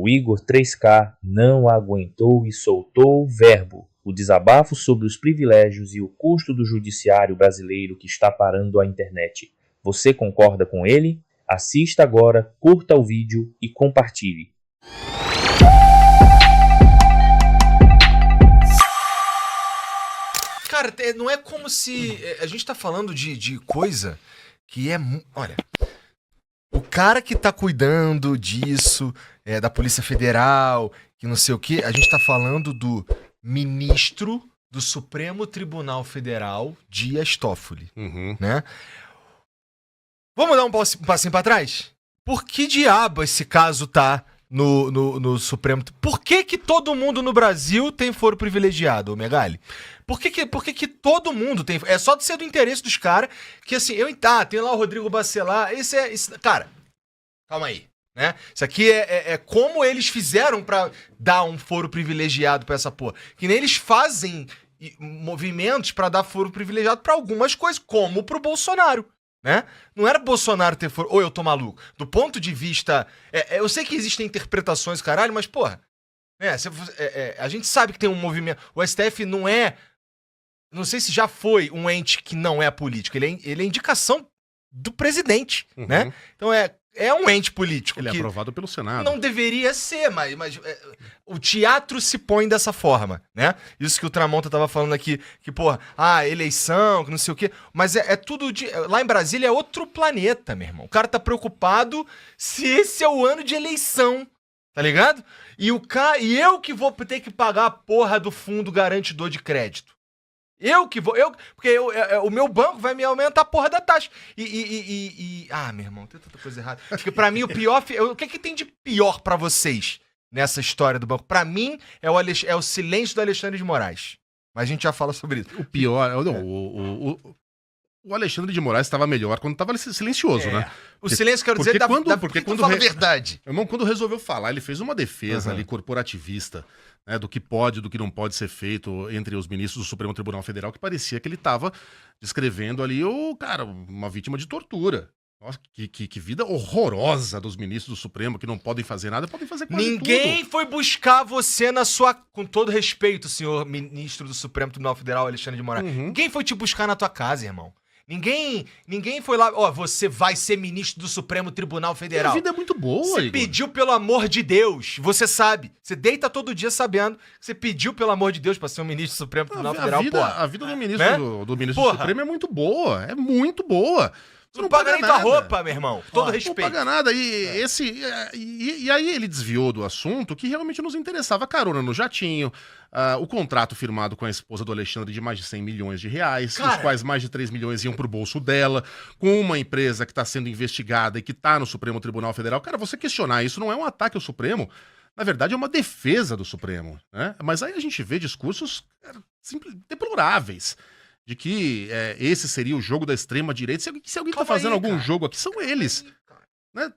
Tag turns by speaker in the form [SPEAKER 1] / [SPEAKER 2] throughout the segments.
[SPEAKER 1] O Igor 3K não aguentou e soltou o verbo. O desabafo sobre os privilégios e o custo do judiciário brasileiro que está parando a internet. Você concorda com ele? Assista agora, curta o vídeo e compartilhe.
[SPEAKER 2] Cara, não é como se... A gente tá falando de coisa que é... Olha, o cara que tá cuidando disso, da Polícia Federal, que não sei o quê, a gente tá falando do ministro do Supremo Tribunal Federal, Dias Toffoli, né? Vamos dar um passinho pra trás? Por que diabo esse caso tá no Supremo? Por que todo mundo no Brasil tem foro privilegiado, ô Megali? Por que todo mundo tem? É só de ser do interesse dos caras que, assim, tem lá o Rodrigo Bacelar, cara, calma aí, né? Isso aqui é como eles fizeram pra dar um foro privilegiado pra essa porra. Que nem eles fazem movimentos pra dar foro privilegiado pra algumas coisas, como pro Bolsonaro. Né? Não era Bolsonaro ter foro. Ou eu tô maluco. Do ponto de vista. Eu sei que existem interpretações, caralho, mas, porra. A gente sabe que tem um movimento. O STF não é. Não sei se já foi um ente que não é político. Ele é indicação do presidente, né? Então é um ente político.
[SPEAKER 3] Ele é aprovado pelo Senado.
[SPEAKER 2] Não deveria ser, mas o teatro se põe dessa forma, né? Isso que o Tramonta tava falando aqui, que, porra, eleição, que não sei o quê. Mas é tudo... Lá em Brasília é outro planeta, meu irmão. O cara tá preocupado se esse é o ano de eleição, tá ligado? E eu que vou ter que pagar a porra do fundo garantidor de crédito. Porque o meu banco vai me aumentar a porra da taxa. Meu irmão, tem tanta coisa errada. Porque pra mim o pior... O que tem de pior pra vocês nessa história do banco? Pra mim é o silêncio do Alexandre de Moraes. Mas a gente já fala sobre isso.
[SPEAKER 3] O pior... O Alexandre de Moraes estava melhor quando estava silencioso, né?
[SPEAKER 2] O silêncio, quero dizer,
[SPEAKER 3] porque quando
[SPEAKER 2] fala a verdade.
[SPEAKER 3] Irmão, quando resolveu falar, ele fez uma defesa ali corporativista, né, do que pode e do que não pode ser feito entre os ministros do Supremo Tribunal Federal, que parecia que ele estava descrevendo ali uma vítima de tortura. Nossa, que vida horrorosa dos ministros do Supremo, que não podem fazer nada, podem fazer quase
[SPEAKER 2] Ninguém
[SPEAKER 3] tudo.
[SPEAKER 2] foi buscar você com todo respeito, senhor ministro do Supremo Tribunal Federal, Alexandre de Moraes. Ninguém foi te buscar na tua casa, irmão. Ninguém foi lá, você vai ser ministro do Supremo Tribunal Federal.
[SPEAKER 3] A vida é muito boa,
[SPEAKER 2] Você
[SPEAKER 3] Igor.
[SPEAKER 2] pediu pelo amor de Deus, você sabe. Você deita todo dia sabendo que você pediu pelo amor de Deus pra ser um ministro do Supremo Tribunal Federal, porra.
[SPEAKER 3] A vida do ministro, do ministro do Supremo é muito boa, Você
[SPEAKER 2] não paga nem tua roupa, meu irmão. Todo respeito.
[SPEAKER 3] Não paga nada. E aí ele desviou do assunto que realmente nos interessava. A carona no jatinho, o contrato firmado com a esposa do Alexandre de mais de 100 milhões de reais, os quais mais de 3 milhões iam pro bolso dela, com uma empresa que está sendo investigada e que está no Supremo Tribunal Federal. Cara, você questionar isso não é um ataque ao Supremo. Na verdade, é uma defesa do Supremo, né? Mas aí a gente vê discursos deploráveis. De que esse seria o jogo da extrema-direita. Se alguém tá fazendo algum jogo aqui, são eles. Né?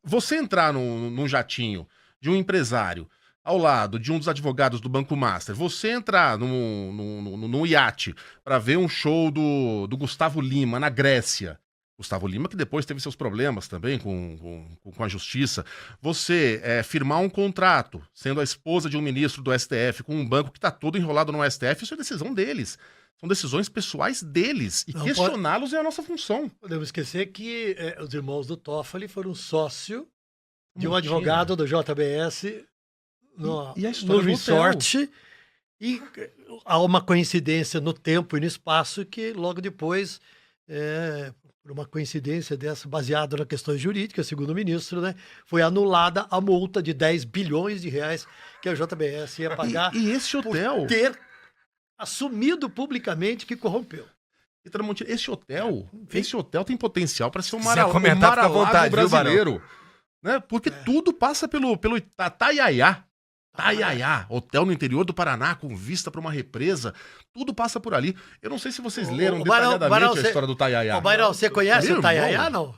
[SPEAKER 3] Você entrar num jatinho de um empresário ao lado de um dos advogados do Banco Master, você entrar num iate para ver um show do Gustavo Lima na Grécia. Gustavo Lima, que depois teve seus problemas também com a justiça. Você firmar um contrato, sendo a esposa de um ministro do STF, com um banco que tá todo enrolado no STF, isso é decisão deles. São decisões pessoais deles. E questioná-los é a nossa função.
[SPEAKER 4] Podemos esquecer que os irmãos do Toffoli foram sócio de um advogado do JBS no resort. E há uma coincidência no tempo e no espaço que logo depois, por uma coincidência dessa, baseada na questão jurídica, segundo o ministro, né, foi anulada a multa de 10 bilhões de reais que a JBS ia pagar
[SPEAKER 3] e esse hotel...
[SPEAKER 4] por ter assumido publicamente que corrompeu.
[SPEAKER 3] E Tramontina, esse hotel tem potencial para ser um
[SPEAKER 2] Mar-a-Lago
[SPEAKER 3] brasileiro, né? Porque tudo passa pelo Itaiaiá. Itaiaiá, hotel no interior do Paraná, com vista para uma represa. Tudo passa por ali. Eu não sei se vocês leram detalhadamente a história do Itaiaiá.
[SPEAKER 4] Ô, Bairão, você conhece o Itaiaiá, não?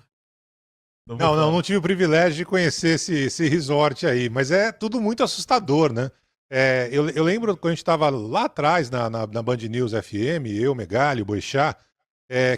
[SPEAKER 5] Não tive o privilégio de conhecer esse resort aí, mas é tudo muito assustador, né? Eu lembro quando a gente estava lá atrás na Band News FM, eu, Megali, o Boixá,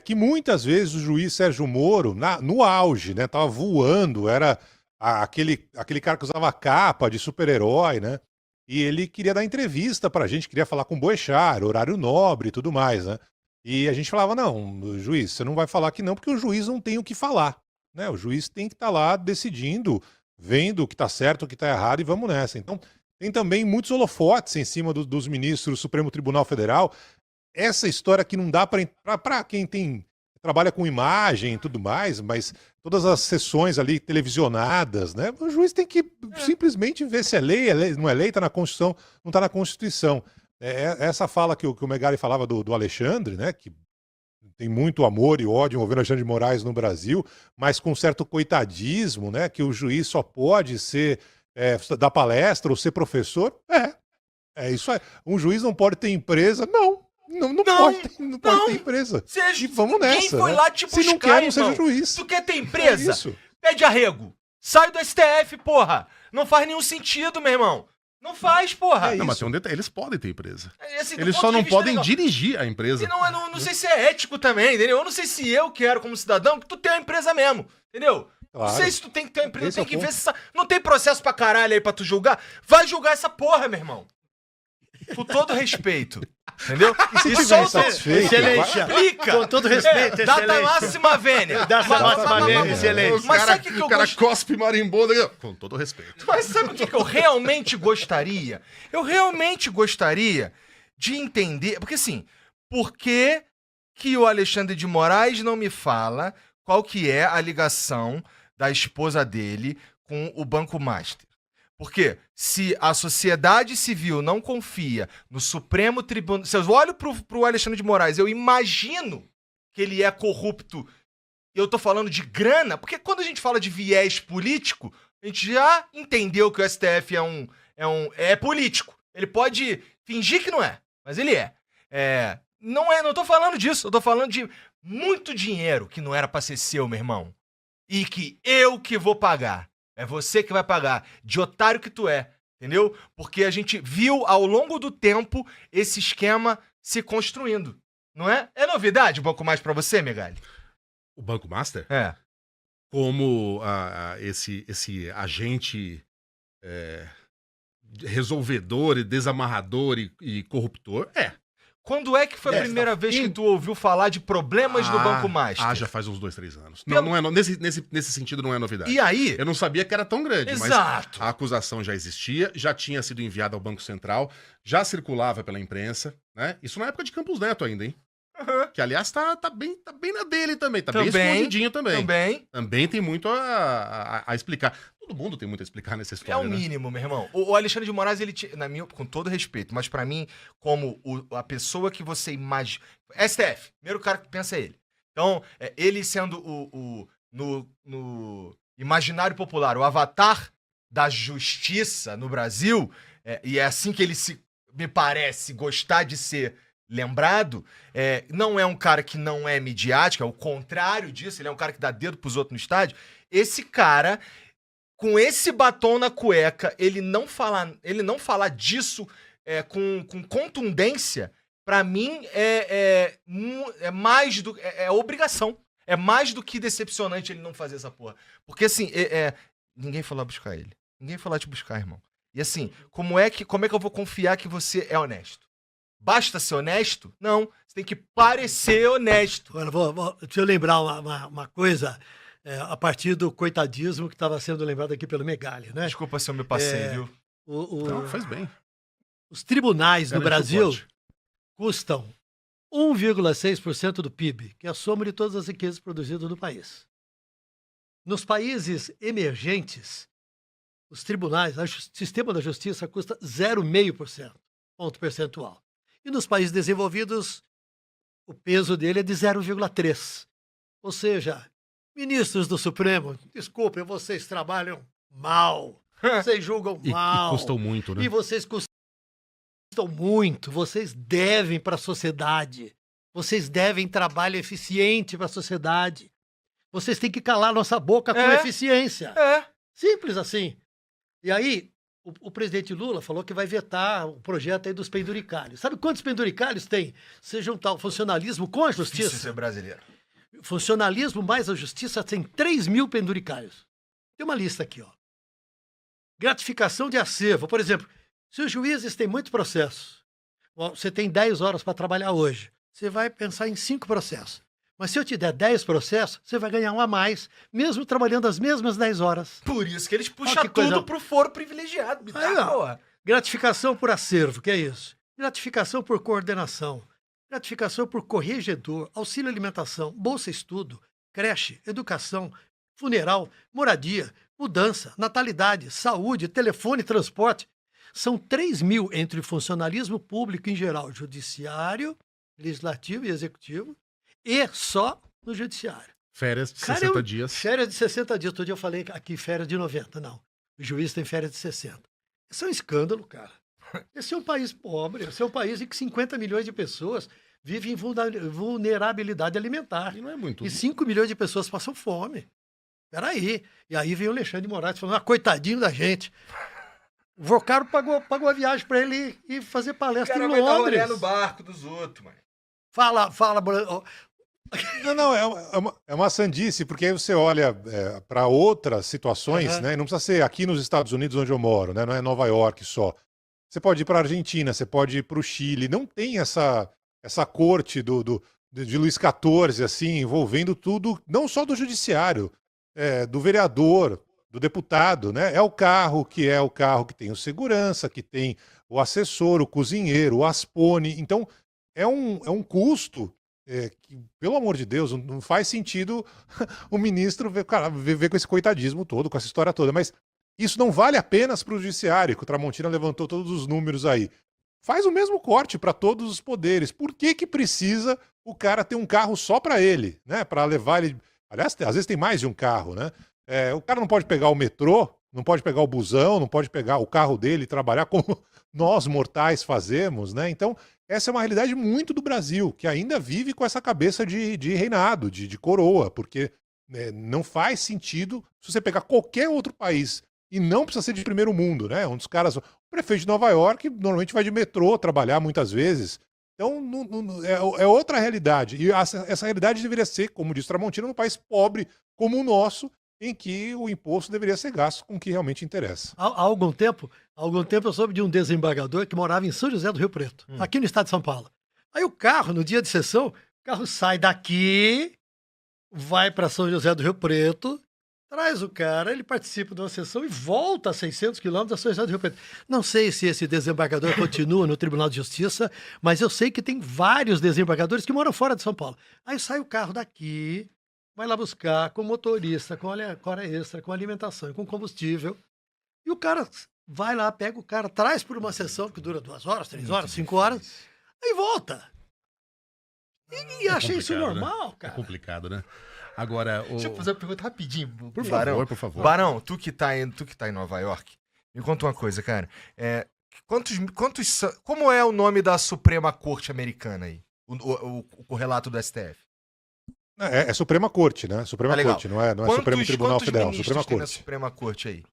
[SPEAKER 5] que muitas vezes o juiz Sérgio Moro, no auge, né, tava voando, era aquele cara que usava capa de super-herói, né? E ele queria dar entrevista pra gente, queria falar com o Boechat, horário nobre e tudo mais, né? E a gente falava, não, juiz, você não vai falar que não, porque o juiz não tem o que falar, né? O juiz tem que estar lá decidindo, vendo o que tá certo, o que tá errado e vamos nessa. Então, tem também muitos holofotes em cima dos ministros do Supremo Tribunal Federal. Essa história que não dá para quem trabalha com imagem e tudo mais, mas todas as sessões ali televisionadas, né? O juiz tem que simplesmente ver se é lei, não é lei, tá na Constituição, não tá na Constituição. Essa fala que o Megali falava do Alexandre, né? Que tem muito amor e ódio envolvendo Alexandre de Moraes no Brasil, mas com certo coitadismo, né? Que o juiz só pode ser dar palestra ou ser professor. É isso aí. Um juiz não pode ter empresa? Não pode ter empresa. E vamos nessa.
[SPEAKER 2] Quem foi lá te buscar,
[SPEAKER 5] se não quer, não
[SPEAKER 2] irmão?
[SPEAKER 5] seja juiz.
[SPEAKER 2] Tu quer ter empresa?
[SPEAKER 5] É isso.
[SPEAKER 2] Pede arrego. Sai do STF, porra. Não faz nenhum sentido, meu irmão. Não faz, porra.
[SPEAKER 3] Não, mas tem um detalhe, eles podem ter empresa.
[SPEAKER 2] Assim,
[SPEAKER 3] Eles só não podem dirigir a empresa.
[SPEAKER 2] E não sei se é ético também, entendeu? Eu não sei se eu quero, como cidadão, que tu tenha uma empresa mesmo, entendeu?
[SPEAKER 5] Claro.
[SPEAKER 2] Não sei se tu tem que ter uma empresa,
[SPEAKER 5] Esse
[SPEAKER 2] tem que
[SPEAKER 5] o
[SPEAKER 2] ver
[SPEAKER 5] ponto.
[SPEAKER 2] se... Não tem processo pra caralho aí pra tu julgar? Vai julgar essa porra, meu irmão. Com todo respeito. Entendeu?
[SPEAKER 5] E se tiver insatisfeito,
[SPEAKER 4] Excelência.
[SPEAKER 2] Explica.
[SPEAKER 4] Com todo respeito,
[SPEAKER 2] Data
[SPEAKER 4] excelência.
[SPEAKER 2] máxima vênia.
[SPEAKER 4] Data máxima vênia, excelente.
[SPEAKER 2] Mas sabe o que eu
[SPEAKER 3] o cara
[SPEAKER 2] gosto?
[SPEAKER 3] cospe marimbondo. Com todo respeito.
[SPEAKER 2] Mas sabe o que eu realmente gostaria? Eu realmente gostaria de entender... Porque assim, por que o Alexandre de Moraes não me fala qual que é a ligação da esposa dele com o Banco Master? Porque se a sociedade civil não confia no Supremo Tribunal... Se eu olho pro Alexandre de Moraes, eu imagino que ele é corrupto. Eu tô falando de grana, porque quando a gente fala de viés político, a gente já entendeu que o STF é político. Ele pode fingir que não é, mas ele é. Não tô falando disso, eu tô falando de muito dinheiro que não era pra ser seu, meu irmão. E que eu que vou pagar. É você que vai pagar, de otário que tu é, entendeu? Porque a gente viu ao longo do tempo esse esquema se construindo, não é? É novidade o Banco Mais pra você, Megali?
[SPEAKER 3] O Banco Master?
[SPEAKER 2] É.
[SPEAKER 3] Como esse agente resolvedor e desamarrador e corruptor?
[SPEAKER 2] Quando é que foi a primeira vez que tu ouviu falar de problemas do Banco Master?
[SPEAKER 3] Já faz uns 2, 3 anos. Não é, nesse sentido não é novidade.
[SPEAKER 2] E aí?
[SPEAKER 3] Eu não sabia que era tão grande,
[SPEAKER 2] Exato.
[SPEAKER 3] mas a acusação já existia, já tinha sido enviada ao Banco Central, já circulava pela imprensa, né? Isso na época de Campos Neto ainda, hein?
[SPEAKER 2] Uhum.
[SPEAKER 3] Que, aliás, tá bem na dele também. Tá bem escondidinho também. Também tem muito a explicar. Todo mundo tem muito a explicar nessa história,
[SPEAKER 2] É o mínimo, meu irmão. O Alexandre de Moraes, ele com todo respeito, mas pra mim, como a pessoa que você imagina... STF, primeiro cara que pensa é ele. Então, ele sendo no imaginário popular, o avatar da justiça no Brasil, e é assim que ele me parece gostar de ser lembrado, não é um cara que não é midiático, é o contrário disso, ele é um cara que dá dedo pros outros no estádio. Esse cara, com esse batom na cueca, ele não falar disso com contundência, pra mim é mais do... É obrigação. É mais do que decepcionante ele não fazer essa porra. Porque assim, ninguém foi lá buscar ele. Ninguém foi lá te buscar, irmão. E assim, como é que eu vou confiar que você é honesto? Basta ser honesto? Não. Você tem que parecer honesto.
[SPEAKER 4] Agora, deixa eu lembrar uma coisa, a partir do coitadismo que estava sendo lembrado aqui pelo Megali, né?
[SPEAKER 2] Desculpa se eu me passei, viu?
[SPEAKER 3] Não, faz bem.
[SPEAKER 4] Os tribunais no Brasil custam 1,6% do PIB, que é a soma de todas as riquezas produzidas no país. Nos países emergentes, os tribunais, o sistema da justiça custa 0,5%, ponto percentual. E nos países desenvolvidos, o peso dele é de 0,3%. Ou seja, ministros do Supremo, desculpem, vocês trabalham mal, vocês julgam mal.
[SPEAKER 3] E custam muito, né?
[SPEAKER 4] E vocês custam muito, vocês devem para a sociedade, vocês devem trabalho eficiente para a sociedade. Vocês têm que calar nossa boca com eficiência. Simples assim. E aí, o presidente Lula falou que vai vetar o projeto aí dos penduricalhos. Sabe quantos penduricalhos tem? Se juntar o funcionalismo com a justiça.
[SPEAKER 2] Difícil ser brasileiro.
[SPEAKER 4] Funcionalismo mais a justiça tem 3 mil penduricalhos. Tem uma lista aqui, ó. Gratificação de acervo. Por exemplo, se os juízes têm muitos processos, você tem 10 horas para trabalhar hoje, você vai pensar em 5 processos. Mas se eu te der 10 processos, você vai ganhar um a mais, mesmo trabalhando as mesmas 10 horas.
[SPEAKER 2] Por isso que eles puxam
[SPEAKER 4] que coisa...
[SPEAKER 2] tudo pro foro privilegiado.
[SPEAKER 4] Gratificação por acervo, que é isso? Gratificação por coordenação. Gratificação por corregedor, auxílio alimentação, bolsa estudo, creche, educação, funeral, moradia, mudança, natalidade, saúde, telefone, transporte. São 3 mil entre funcionalismo público em geral, judiciário, legislativo e executivo, e só no judiciário.
[SPEAKER 3] Férias de 60 dias.
[SPEAKER 4] Férias de 60 dias. Todo dia eu falei aqui férias de 90. Não, o juiz tem férias de 60. Isso é um escândalo, cara. Esse é um país pobre, esse é um país em que 50 milhões de pessoas vivem em vulnerabilidade alimentar.
[SPEAKER 3] E não é muito.
[SPEAKER 4] E 5 milhões de pessoas passam fome. Peraí. E aí vem o Alexandre de Moraes falando, coitadinho da gente. O Vocaro pagou a viagem para ele ir fazer palestra em Londres.
[SPEAKER 2] Vai no barco dos outros, mano.
[SPEAKER 4] Fala.
[SPEAKER 5] Não, é uma sandice, porque aí você olha para outras situações, né? E não precisa ser aqui nos Estados Unidos onde eu moro, né? Não é Nova York só. Você pode ir para a Argentina, você pode ir para o Chile. Não tem essa corte de Luís XIV, assim, envolvendo tudo, não só do judiciário, do vereador, do deputado, né? É o carro que tem o segurança, que tem o assessor, o cozinheiro, o aspone. Então, é um custo que, pelo amor de Deus, não faz sentido o ministro ver com esse coitadismo todo, com essa história toda. Mas isso não vale apenas para o judiciário, que o Tramontina levantou todos os números aí. Faz o mesmo corte para todos os poderes. Por que precisa o cara ter um carro só para ele, né? Para levar ele... Aliás, às vezes tem mais de um carro, né? O cara não pode pegar o metrô, não pode pegar o busão, não pode pegar o carro dele e trabalhar como nós mortais fazemos, né? Então, essa é uma realidade muito do Brasil, que ainda vive com essa cabeça de reinado, de coroa, porque não faz sentido se você pegar qualquer outro país, e não precisa ser de primeiro mundo, né? Um dos caras, o prefeito de Nova York, normalmente vai de metrô trabalhar muitas vezes. Então, é outra realidade. E essa realidade deveria ser, como disse Tramontina, num país pobre como o nosso, em que o imposto deveria ser gasto com o que realmente interessa.
[SPEAKER 4] Há algum tempo eu soube de um desembargador que morava em São José do Rio Preto, aqui no estado de São Paulo. Aí o carro, no dia de sessão, o carro sai daqui, vai para São José do Rio Preto, traz o cara, ele participa de uma sessão e volta a 600 quilômetros a São José do Rio Preto. Não sei se esse desembargador continua no Tribunal de Justiça, mas eu sei que tem vários desembargadores que moram fora de São Paulo. Aí sai o carro daqui, vai lá buscar com motorista, com hora extra, com alimentação e com combustível. E o cara vai lá, pega o cara, traz por uma sessão que dura 2 horas, 3 horas, 5 horas, aí volta. E achei isso normal,
[SPEAKER 3] né?
[SPEAKER 4] cara.
[SPEAKER 3] É complicado, né? Agora,
[SPEAKER 2] Deixa eu fazer uma pergunta rapidinho.
[SPEAKER 3] Por favor.
[SPEAKER 2] Barão, tu que tá em Nova York, me conta uma coisa, cara. Como é o nome da Suprema Corte americana aí? O correlato do STF?
[SPEAKER 5] É Suprema Corte, né? Suprema Corte, não é Supremo Tribunal Federal, Suprema
[SPEAKER 2] tem na
[SPEAKER 5] Corte.
[SPEAKER 2] Suprema Corte aí?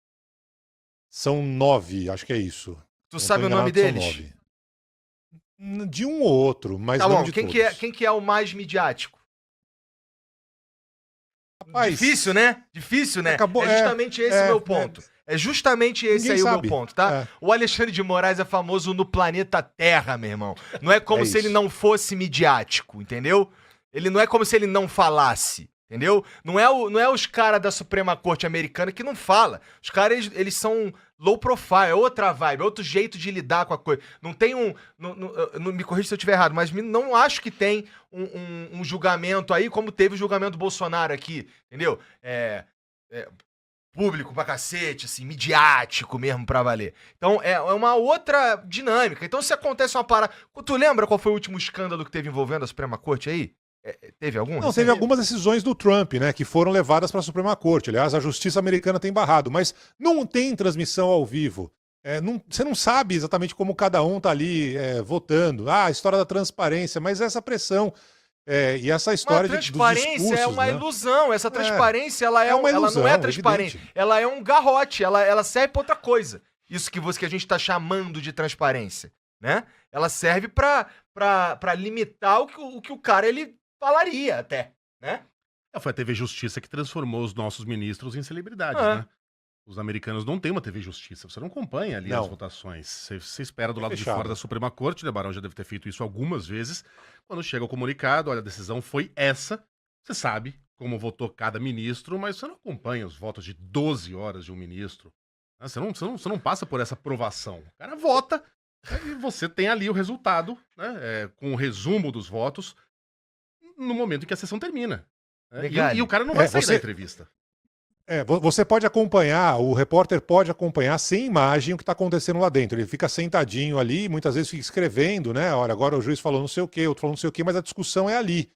[SPEAKER 5] São 9, acho que é isso.
[SPEAKER 2] Tu sabe o nome deles?
[SPEAKER 5] São 9. De um ou outro, mas
[SPEAKER 2] tá
[SPEAKER 5] não
[SPEAKER 2] bom,
[SPEAKER 5] de
[SPEAKER 2] quem
[SPEAKER 5] todos.
[SPEAKER 2] Quem que é o mais midiático?
[SPEAKER 5] Rapaz,
[SPEAKER 2] Difícil, né?
[SPEAKER 5] Acabou,
[SPEAKER 2] é justamente esse o meu ponto. É justamente esse
[SPEAKER 5] Ninguém
[SPEAKER 2] aí
[SPEAKER 5] sabe.
[SPEAKER 2] o meu ponto, tá? O Alexandre de Moraes é famoso no planeta Terra, meu irmão. Não é como se ele não fosse midiático, entendeu? Ele não é como se ele não falasse, entendeu? Não é os caras da Suprema Corte americana que não fala. Os caras, eles são low profile, é outra vibe, é outro jeito de lidar com a coisa. Não tem não me corrija se eu estiver errado, mas não acho que tem um julgamento aí como teve o julgamento do Bolsonaro aqui, entendeu? Público pra cacete, assim, midiático mesmo pra valer. Então, é uma outra dinâmica. Então, se acontece uma parada... Tu lembra qual foi o último escândalo que teve envolvendo a Suprema Corte aí? Teve algum?
[SPEAKER 5] Não, teve algumas decisões do Trump, né, que foram levadas para a Suprema Corte. Aliás, a justiça americana tem barrado, mas não tem transmissão ao vivo. Você não sabe exatamente como cada um tá ali votando. A história da transparência, mas essa pressão e essa história dos discursos...
[SPEAKER 2] A transparência é uma ilusão. Essa transparência, ela não é transparente.
[SPEAKER 5] Evidente.
[SPEAKER 2] Ela é um garrote, ela serve para outra coisa. Isso que a gente tá chamando de transparência, né? Ela serve para limitar o que o cara, ele falaria até, né?
[SPEAKER 3] Foi a TV Justiça que transformou os nossos ministros em celebridades, né? Os americanos não têm uma TV Justiça, você não acompanha ali as votações. Você espera do lado de fora da Suprema Corte, né? Barão já deve ter feito isso algumas vezes. Quando chega o comunicado, olha, a decisão foi essa, você sabe como votou cada ministro, mas você não acompanha os votos de 12 horas de um ministro. Você não passa por essa aprovação. O cara vota e você tem ali o resultado, né? Com o resumo dos votos no momento em que a sessão termina. E o cara não vai sair da entrevista.
[SPEAKER 5] Você pode acompanhar, o repórter pode acompanhar sem imagem o que está acontecendo lá dentro. Ele fica sentadinho ali, muitas vezes fica escrevendo, né? Olha, agora o juiz falou não sei o quê, outro falou não sei o quê, mas a discussão é ali.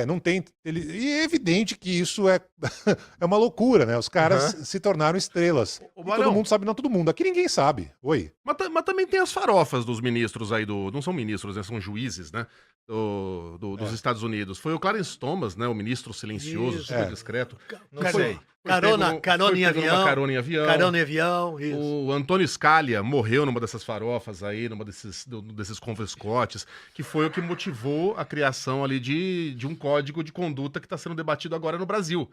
[SPEAKER 5] Não tem. E é evidente que isso é uma loucura, né? Os caras se tornaram estrelas. Todo mundo sabe, não todo mundo. Aqui ninguém sabe. Oi.
[SPEAKER 3] Mas também tem as farofas dos ministros aí não são ministros, né? São juízes, né? Dos Estados Unidos. Foi o Clarence Thomas, né? O ministro silencioso, super discreto.
[SPEAKER 4] Não sei. Carona em avião.
[SPEAKER 3] Carona em avião.
[SPEAKER 4] Carona em avião. Isso.
[SPEAKER 3] O Antônio Scalia morreu numa dessas farofas aí, numa desses confescotes, que foi o que motivou a criação ali de um código de conduta que está sendo debatido agora no Brasil.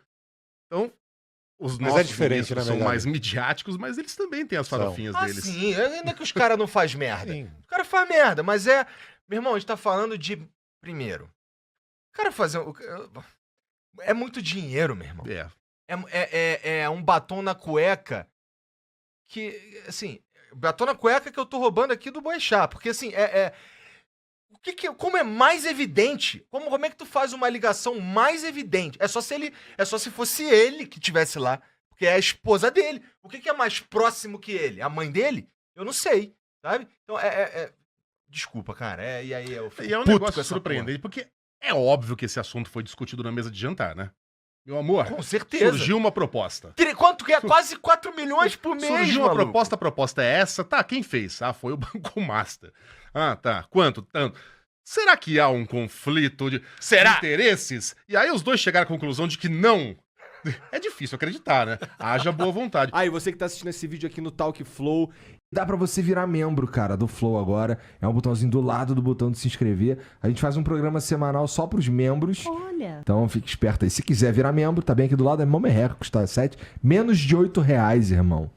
[SPEAKER 3] Então, os nossos ministros são mais midiáticos, mas eles também têm as farofinhas deles.
[SPEAKER 2] Sim, ainda que os caras não fazem merda. Sim. O cara faz merda, mas meu irmão, a gente tá falando de... Primeiro, o cara fazer... É muito dinheiro, meu irmão. É um batom na cueca que, assim... Batom na cueca que eu tô roubando aqui do Boechat. Porque, assim, como é mais evidente? Como é que tu faz uma ligação mais evidente? É só se fosse ele que tivesse lá. Porque é a esposa dele. O que é mais próximo que ele? A mãe dele? Eu não sei, sabe? Então, desculpa, cara. E aí eu fico
[SPEAKER 3] E é um negócio surpreendente, porque é óbvio que esse assunto foi discutido na mesa de jantar, né? Meu amor,
[SPEAKER 2] com certeza.
[SPEAKER 3] Surgiu uma proposta.
[SPEAKER 2] Quanto que é? Quase 4 milhões por mês,
[SPEAKER 3] Surgiu uma proposta, a proposta é essa. Tá, quem fez? Foi o Banco Master. Tá. Quanto? Tanto. Será que há um conflito de interesses? E aí os dois chegaram à conclusão de que não. É difícil acreditar, né? Haja boa vontade.
[SPEAKER 6] E você que tá assistindo esse vídeo aqui no Talk Flow, dá pra você virar membro, cara, do Flow agora. É um botãozinho do lado do botão de se inscrever. A gente faz um programa semanal só pros membros.
[SPEAKER 7] Olha.
[SPEAKER 6] Então fique esperto aí. Se quiser virar membro, tá bem aqui do lado, é mó merreca, custa menos de R$8, irmão.